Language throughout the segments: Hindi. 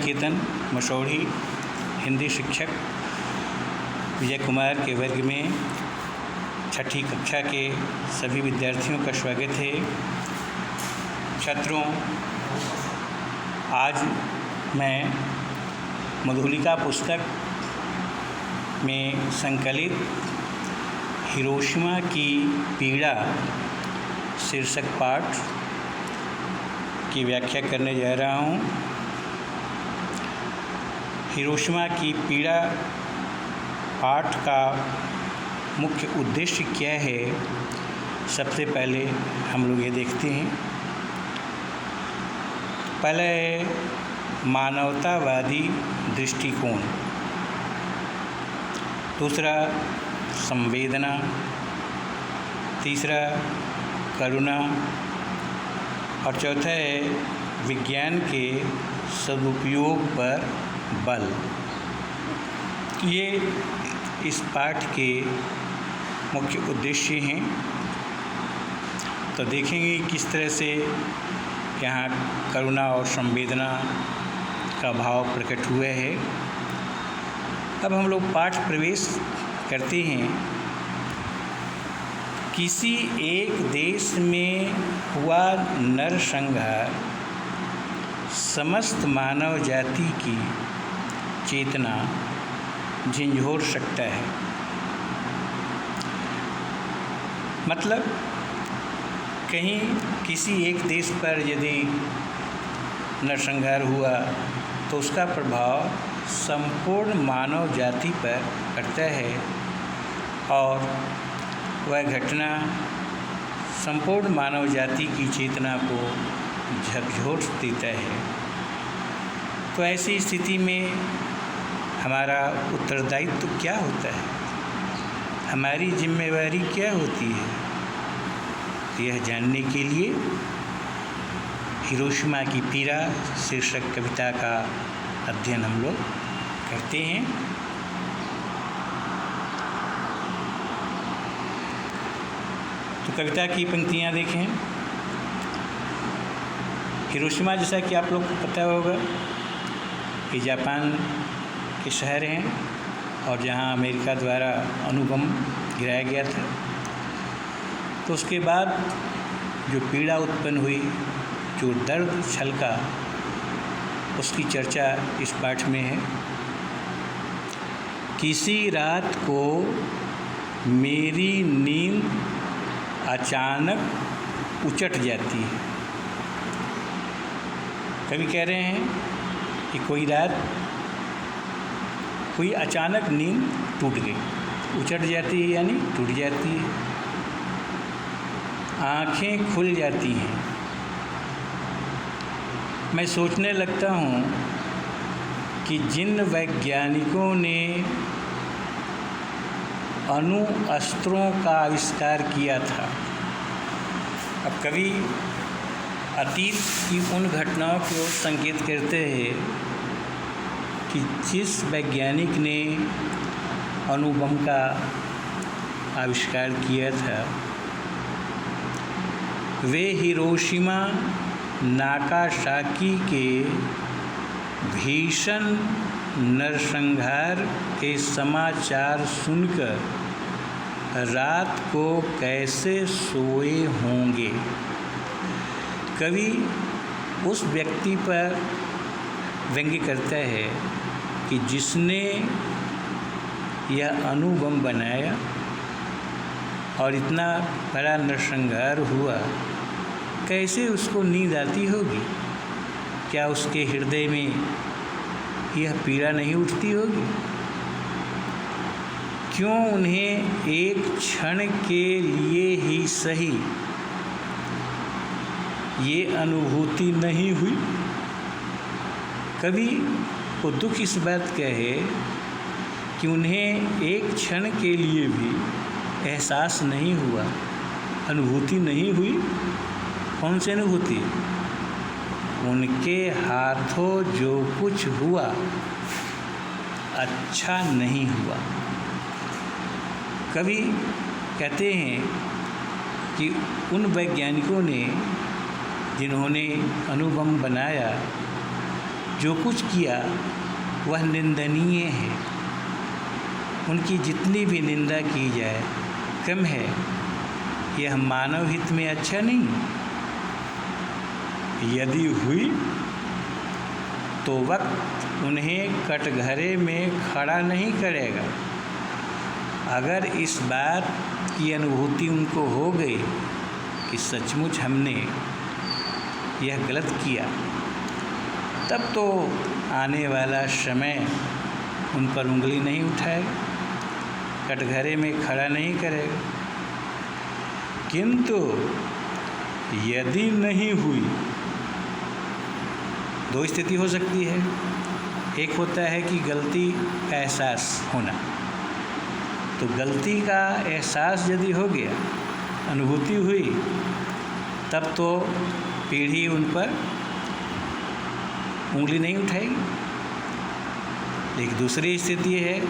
केतन मसौढ़ी हिंदी शिक्षक विजय कुमार के वर्ग में छठी कक्षा के सभी विद्यार्थियों का स्वागत है। छात्रों, आज मैं मधुलिका पुस्तक में संकलित हिरोशिमा की पीड़ा शीर्षक पाठ की व्याख्या करने जा रहा हूँ। हिरोशिमा की पीड़ा पाठ का मुख्य उद्देश्य क्या है, सबसे पहले हम लोग ये देखते हैं। पहला है मानवतावादी दृष्टिकोण, दूसरा संवेदना, तीसरा करुणा और चौथा है विज्ञान के सदुपयोग पर बल। ये इस पाठ के मुख्य उद्देश्य हैं। तो देखेंगे किस तरह से यहाँ करुणा और संवेदना का भाव प्रकट हुआ है। अब हम लोग पाठ प्रवेश करते हैं। किसी एक देश में हुआ नरसंहार समस्त मानव जाति की चेतना झंझोर सकता है। मतलब कहीं किसी एक देश पर यदि नरसंहार हुआ तो उसका प्रभाव संपूर्ण मानव जाति पर पड़ता है और वह घटना संपूर्ण मानव जाति की चेतना को झकझोर देता है। तो ऐसी स्थिति में हमारा उत्तरदायित्व क्या होता है, हमारी जिम्मेवारी क्या होती है, यह जानने के लिए हिरोशिमा की पीड़ा शीर्षक कविता का अध्ययन हम लोग करते हैं। तो कविता की पंक्तियाँ देखें। हिरोशिमा, जैसा कि आप लोग को पता होगा, ये जापान के शहर हैं और जहाँ अमेरिका द्वारा अणुबम गिराया गया था। तो उसके बाद जो पीड़ा उत्पन्न हुई, जो दर्द छलका, उसकी चर्चा इस पाठ में है। किसी रात को मेरी नींद अचानक उचट जाती है। कवि कह रहे हैं कि कोई रात कोई अचानक नींद टूट गई, उचट जाती है यानी टूट जाती है, आँखें खुल जाती हैं। मैं सोचने लगता हूँ कि जिन वैज्ञानिकों ने अणु अस्त्रों का आविष्कार किया था, अब कवि अतीत की उन घटनाओं की ओर संकेत करते हैं कि जिस वैज्ञानिक ने अणुबम का आविष्कार किया था, वे हिरोशिमा नागासाकी के भीषण नरसंहार के समाचार सुनकर रात को कैसे सोए होंगे। कवि उस व्यक्ति पर व्यंग्य करता है कि जिसने यह अणुबम बनाया और इतना बड़ा नरसंहार हुआ, कैसे उसको नींद आती होगी। क्या उसके हृदय में यह पीड़ा नहीं उठती होगी? क्यों उन्हें एक क्षण के लिए ही सही ये अनुभूति नहीं हुई? कवि को दुख इस बात का है कि उन्हें एक क्षण के लिए भी एहसास नहीं हुआ, अनुभूति नहीं हुई। कौन सी अनुभूति? उनके हाथों जो कुछ हुआ अच्छा नहीं हुआ। कवि कहते हैं कि उन वैज्ञानिकों ने जिन्होंने अणुबम बनाया, जो कुछ किया वह निंदनीय है। उनकी जितनी भी निंदा की जाए कम है। यह मानव हित में अच्छा नहीं। यदि हुई तो वक्त उन्हें कटघरे में खड़ा नहीं करेगा। अगर इस बात की अनुभूति उनको हो गई कि सचमुच हमने यह गलत किया, तब तो आने वाला समय उन पर उंगली नहीं उठाएगा, कटघरे में खड़ा नहीं करेगा। किंतु यदि नहीं हुई, दो स्थिति हो सकती है। एक होता है कि गलती का एहसास होना। तो गलती का एहसास यदि हो गया, अनुभूति हुई, तब तो पीढ़ी उन पर उंगली नहीं उठाएगी। लेकिन दूसरी स्थिति है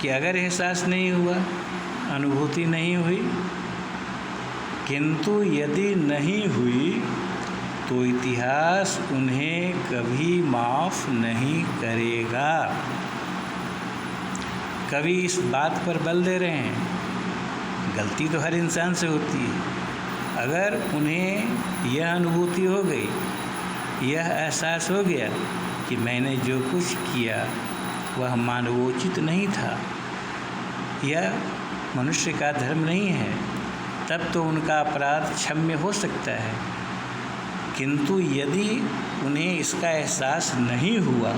कि अगर एहसास नहीं हुआ, अनुभूति नहीं हुई, किंतु यदि नहीं हुई तो इतिहास उन्हें कभी माफ़ नहीं करेगा। कवि इस बात पर बल दे रहे हैं, गलती तो हर इंसान से होती है। अगर उन्हें यह अनुभूति हो गई, यह एहसास हो गया कि मैंने जो कुछ किया वह मानवोचित नहीं था, यह मनुष्य का धर्म नहीं है, तब तो उनका अपराध क्षम्य हो सकता है। किंतु यदि उन्हें इसका एहसास नहीं हुआ,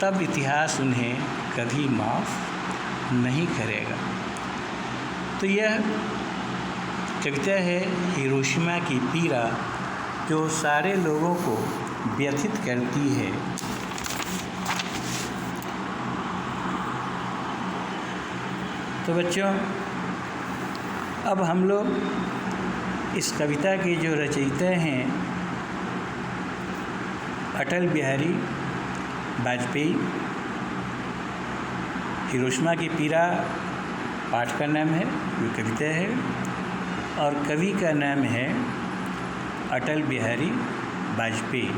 तब इतिहास उन्हें कभी माफ़ नहीं करेगा। तो यह कविता है हिरोशिमा की पीड़ा, जो सारे लोगों को व्यथित करती है। तो बच्चों, अब हम लोग इस कविता के जो रचयिता हैं अटल बिहारी वाजपेयी, हिरोशिमा की पीड़ा पाठ का नाम है, जो कविता है, और कवि का नाम है अटल बिहारी वाजपेयी।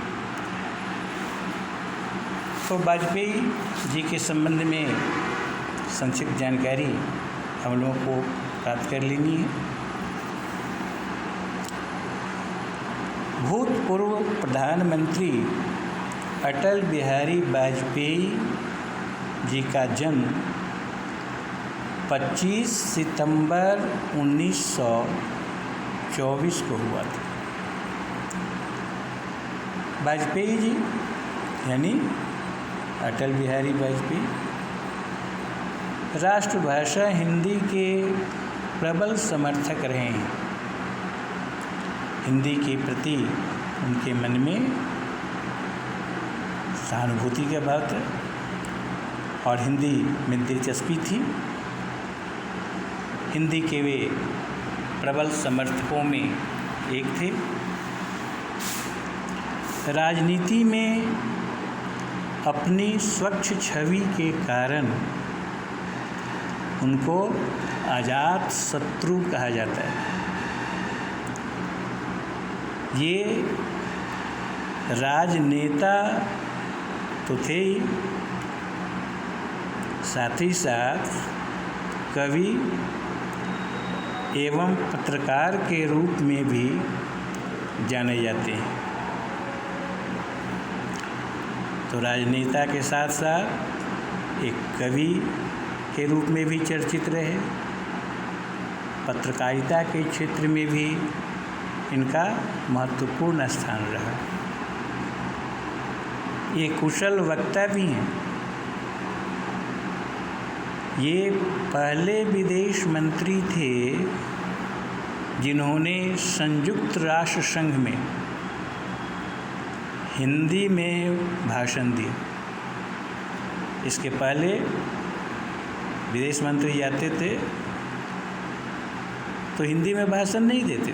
तो वाजपेयी जी के संबंध में संक्षिप्त जानकारी हम लोगों को प्राप्त कर लेनी है। भूतपूर्व प्रधानमंत्री अटल बिहारी वाजपेयी जी का जन्म 25 सितंबर 1924 को हुआ था। वाजपेयी जी यानी अटल बिहारी वाजपेयी राष्ट्रभाषा हिंदी के प्रबल समर्थक रहे हैं। हिंदी के प्रति उनके मन में सहानुभूति का भाव था और हिंदी में दिलचस्पी थी। हिंदी के वे प्रबल समर्थकों में एक थे। राजनीति में अपनी स्वच्छ छवि के कारण उनको अजात शत्रु कहा जाता है। ये राजनेता तो थे ही, साथ ही साथ कवि एवं पत्रकार के रूप में भी जाने जाते हैं। तो राजनेता के साथ साथ एक कवि के रूप में भी चर्चित रहे। पत्रकारिता के क्षेत्र में भी इनका महत्वपूर्ण स्थान रहा। ये कुशल वक्ता भी हैं। ये पहले विदेश मंत्री थे जिन्होंने संयुक्त राष्ट्र संघ में हिंदी में भाषण दिया। इसके पहले विदेश मंत्री जाते थे तो हिंदी में भाषण नहीं देते थे,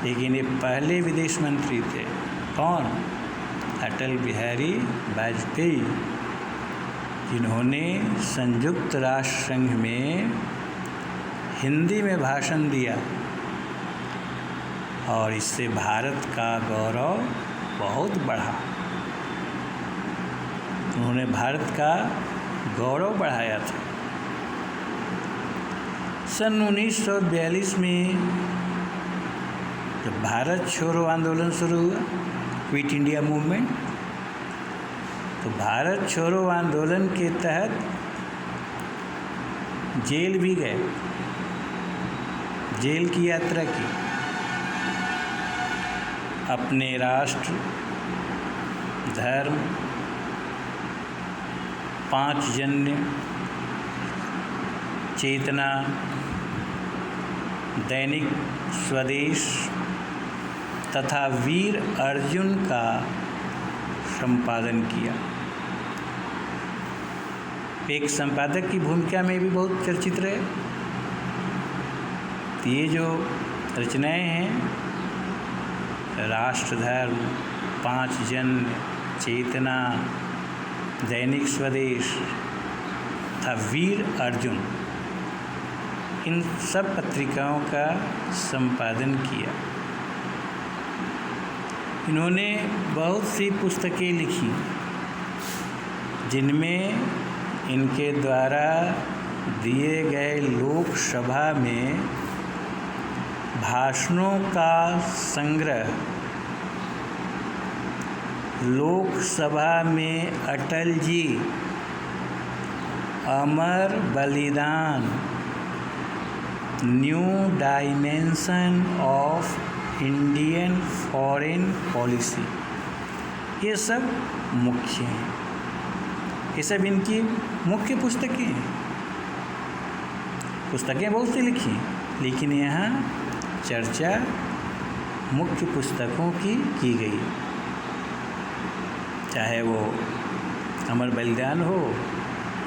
लेकिन ये पहले विदेश मंत्री थे। कौन? अटल बिहारी वाजपेयी, जिन्होंने संयुक्त राष्ट्र संघ में हिंदी में भाषण दिया और इससे भारत का गौरव बहुत बढ़ा। उन्होंने भारत का गौरव बढ़ाया था। सन 1942 में जब भारत छोड़ो आंदोलन शुरू हुआ, क्विट इंडिया मूवमेंट, तो भारत छोड़ो आंदोलन के तहत जेल भी गए, जेल की यात्रा की। अपने राष्ट्र, धर्म, 5 जन्य, चेतना, दैनिक स्वदेश तथा वीर अर्जुन का संपादन किया। एक संपादक की भूमिका में भी बहुत चर्चित रहे। ये जो रचनाएं हैं, राष्ट्र धर्म, 5 जन्य, चेतना, दैनिक स्वदेश तथा वीर अर्जुन, इन सब पत्रिकाओं का संपादन किया। इन्होंने बहुत सी पुस्तकें लिखी, जिनमें इनके द्वारा दिए गए लोकसभा में भाषणों का संग्रह, लोकसभा में अटल जी, अमर बलिदान, new dimension of Indian foreign policy, ये सब मुख्य हैं। ये सब इनकी मुख्य पुस्तकें हैं। पुस्तकें बहुत सी लिखी, लेकिन यहाँ चर्चा मुख्य पुस्तकों की गई, चाहे वो अमर बलिदान हो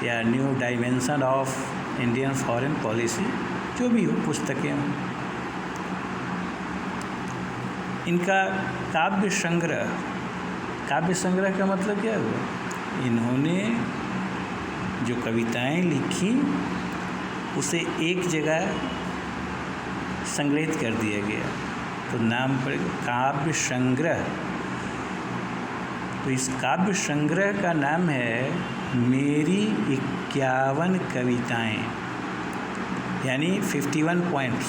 या new dimension of Indian foreign policy, जो भी हो पुस्तकें हों। इनका काव्य संग्रह का मतलब क्या हुआ? इन्होंने जो कविताएं लिखी उसे एक जगह संग्रहित कर दिया गया, तो नाम पड़ेगा काव्य संग्रह। तो इस काव्य संग्रह का नाम है मेरी 51 कविताएं, यानी 51 पॉइंट्स।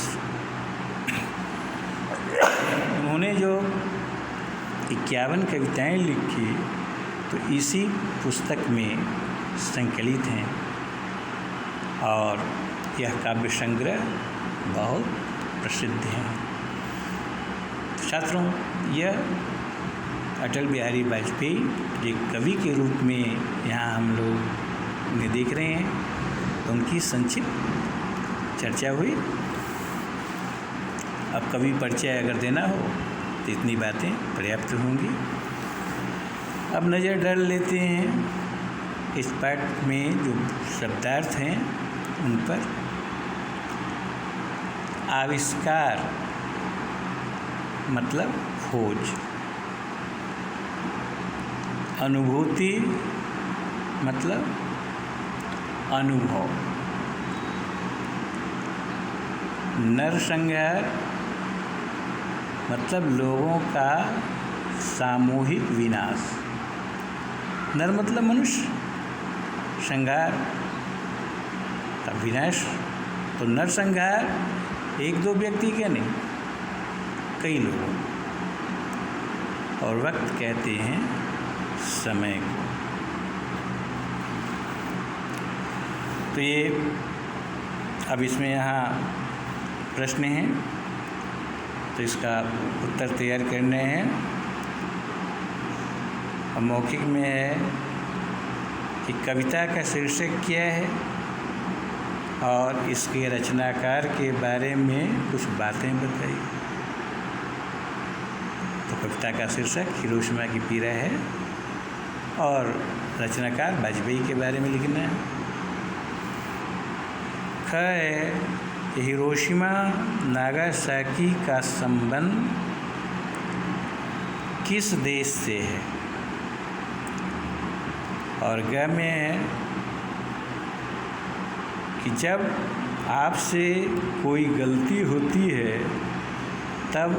उन्होंने जो 51 कविताएं लिखी तो इसी पुस्तक में संकलित हैं, और यह काव्य संग्रह बहुत प्रसिद्ध है। छात्रों, यह अटल बिहारी वाजपेयी एक कवि के रूप में यहाँ हम लोग उन्हें देख रहे हैं, तो उनकी संक्षिप्त चर्चा हुई। अब कवि परिचय अगर देना हो तो इतनी बातें पर्याप्त होंगी। अब नज़र डाल लेते हैं इस पाठ में जो शब्दार्थ हैं उन पर। आविष्कार मतलब खोज, अनुभूति मतलब अनुभव, नरसंहार मतलब लोगों का सामूहिक विनाश। नर मतलब मनुष्य, संहार का विनाश। तो नरसंहार 1-2 व्यक्ति के नहीं, कई लोगों। और वक्त कहते हैं समय को। तो ये अब इसमें यहाँ प्रश्न हैं, तो इसका उत्तर तैयार करने हैं। और मौखिक में है कि कविता का शीर्षक क्या है और इसके रचनाकार के बारे में कुछ बातें बताइए। तो कविता का शीर्षक हिरोशिमा की पीड़ा है और रचनाकार वाजपेयी के बारे में लिखना है। ख है कि हिरोशिमा नागासाकी का संबंध किस देश से है। और ग में है कि जब आपसे कोई गलती होती है तब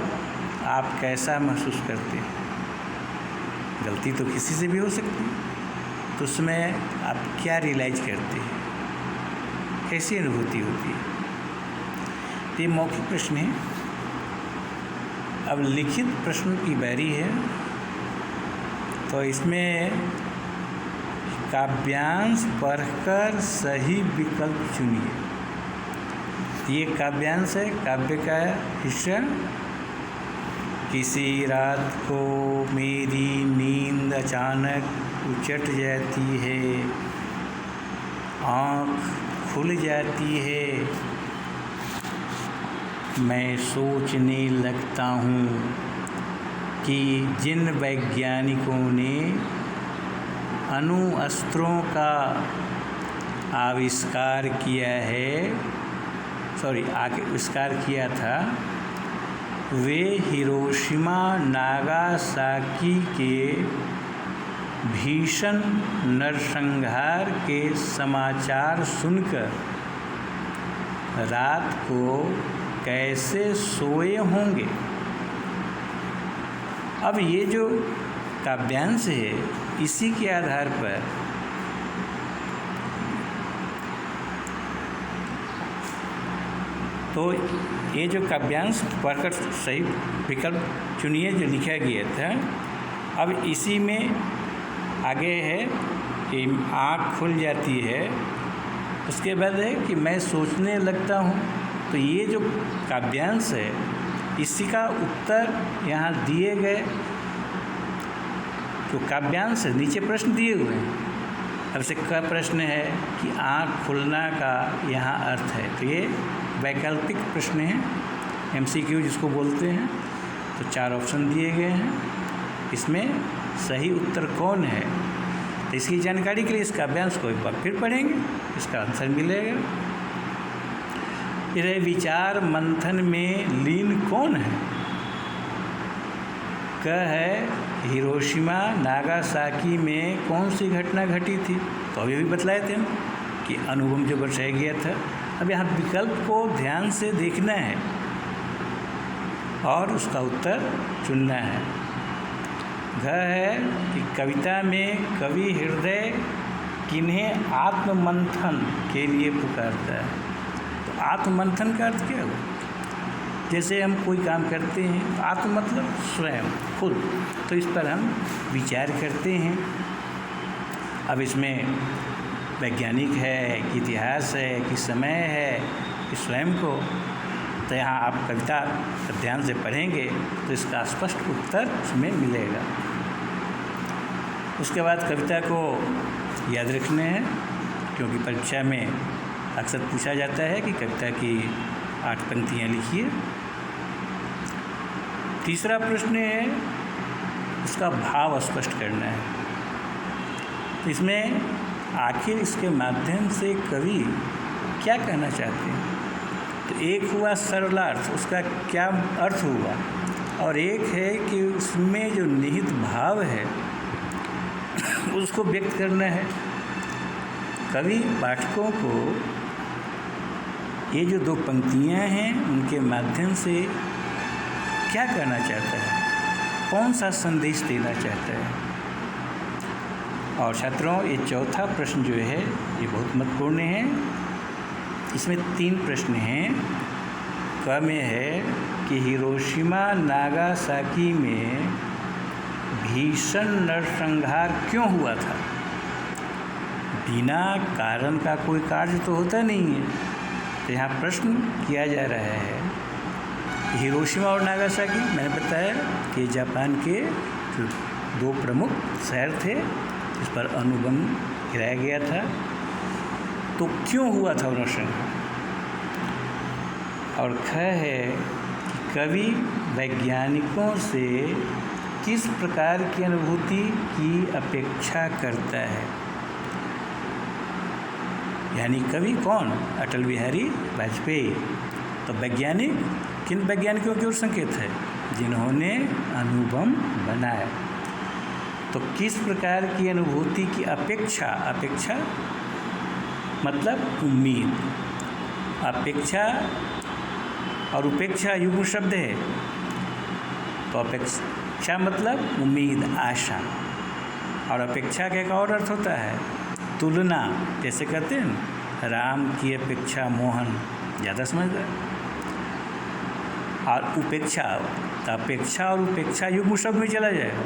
आप कैसा महसूस करते हैं। गलती तो किसी से भी हो सकती है, तो उसमें आप क्या रियलाइज करते हैं, कैसी अनुभूति होती है। ये मौखिक प्रश्न है। अब लिखित प्रश्न की बारी है, तो इसमें काव्यांश पढ़कर सही विकल्प चुनिए। ये काव्यांश है, काव्य का हिस्सा। किसी रात को मेरी नींद अचानक उचट जाती है, आँख खुल जाती है, मैं सोचने लगता हूँ कि जिन वैज्ञानिकों ने अणुअस्त्रों का आविष्कार किया था, वे हिरोशिमा नागासाकी के भीषण नरसंहार के समाचार सुनकर रात को कैसे सोए होंगे। अब ये जो काव्यांश है, इसी के आधार पर तो ये जो काव्यांश पढ़कर सही विकल्प चुनिए जो लिखा गया था। अब इसी में आगे है कि आँख खुल जाती है, उसके बाद है कि मैं सोचने लगता हूँ। तो ये जो काव्यांश है, इसी का उत्तर यहाँ दिए गए जो काव्यांश है, नीचे प्रश्न दिए हुए हैं। अब से का प्रश्न है कि आँख खुलना का यहाँ अर्थ है, तो ये वैकल्पिक प्रश्न है, MCQ जिसको बोलते हैं। तो 4 ऑप्शन दिए गए हैं, इसमें सही उत्तर कौन है। तो इसकी जानकारी के लिए इस काव्यांश को एक बार फिर पढ़ेंगे, इसका आंसर मिलेगा। इधर विचार मंथन में लीन कौन है। क है हिरोशिमा नागासाकी में कौन सी घटना घटी थी, तो अभी भी बतलाए थे हम कि अणुबम जो बरसाया गया था। अब यहाँ विकल्प को ध्यान से देखना है और उसका उत्तर चुनना है। घ है कि कविता में कवि हृदय किन्हें आत्ममंथन के लिए पुकारता है। तो आत्ममंथन का अर्थ क्या हुआ। जैसे हम कोई काम करते हैं, आत्म मतलब स्वयं, खुद, तो इस पर हम विचार करते हैं। अब इसमें वैज्ञानिक है कि इतिहास है कि समय है कि स्वयं को, तो यहाँ आप कविता ध्यान से पढ़ेंगे तो इसका स्पष्ट उत्तर उसमें मिलेगा। उसके बाद कविता को याद रखने हैं, क्योंकि परीक्षा में अक्सर पूछा जाता है कि कविता की 8 पंक्तियाँ लिखिए। तीसरा प्रश्न है उसका भाव स्पष्ट करना है। तो इसमें आखिर इसके माध्यम से कवि क्या कहना चाहते हैं। तो एक हुआ सरलार्थ, उसका क्या अर्थ हुआ, और एक है कि उसमें जो निहित भाव है उसको व्यक्त करना है। कवि पाठकों को ये जो 2 पंक्तियाँ हैं उनके माध्यम से क्या कहना चाहता है, कौन सा संदेश देना चाहता है। और छात्रों, ये चौथा प्रश्न जो है ये बहुत महत्वपूर्ण है। इसमें 3 प्रश्न हैं। क में है कि हिरोशिमा नागासाकी में भीषण नरसंहार क्यों हुआ था। बिना कारण का कोई कार्य तो होता नहीं है। तो यहाँ प्रश्न किया जा रहा है कि हिरोशिमा और नागासाकी, मैंने बताया कि जापान के 2 प्रमुख शहर थे जिस पर अणुबम गिराया गया था। तो क्यों हुआ था नरसंहार। और ख है कि कवि वैज्ञानिकों से किस प्रकार की अनुभूति की अपेक्षा करता है। यानी कवि कौन, अटल बिहारी वाजपेयी। तो वैज्ञानिक किन वैज्ञानिकों की ओर संकेत है, जिन्होंने अणुबम बनाया। तो किस प्रकार की अनुभूति की अपेक्षा, अपेक्षा मतलब उम्मीद, अपेक्षा और उपेक्षा युग्म शब्द है। तो अपेक्षा मतलब उम्मीद, आशा। और अपेक्षा का एक और अर्थ होता है तुलना, जैसे कहते हैं ना, राम की अपेक्षा मोहन ज़्यादा समझदार। और उपेक्षा, तो अपेक्षा और उपेक्षा युग्म शब्द में चला जाएगा।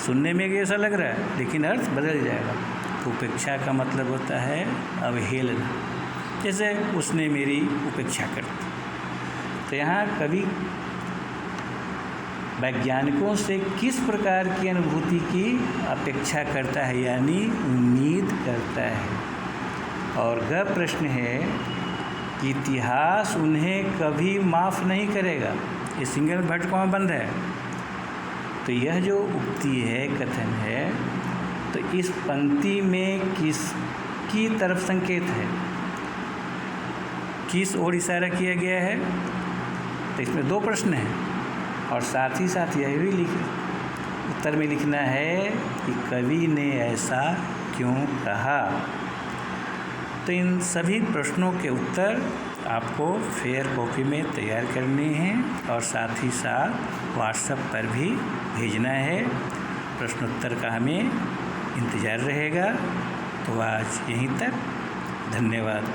सुनने में ऐसा लग रहा है लेकिन अर्थ बदल जाएगा। तो उपेक्षा का मतलब होता है अवहेलना, जैसे उसने मेरी उपेक्षा कर दी। तो यहाँ कवि वैज्ञानिकों से किस प्रकार की अनुभूति की अपेक्षा करता है, यानी उम्मीद करता है। और वह प्रश्न है कि इतिहास उन्हें कभी माफ़ नहीं करेगा। ये सिंगल भटकों में बंद है। तो यह जो उक्ति है, कथन है, तो इस पंक्ति में किसकी तरफ संकेत है, किस ओर इशारा किया गया है। तो इसमें दो प्रश्न हैं और साथ ही साथ यह भी उत्तर में लिखना है कि कवि ने ऐसा क्यों कहा। तो इन सभी प्रश्नों के उत्तर आपको फेयर कॉपी में तैयार करने हैं और साथ ही साथ व्हाट्सएप पर भी भेजना है। प्रश्नोत्तर का हमें इंतज़ार रहेगा। तो आज यहीं तक, धन्यवाद।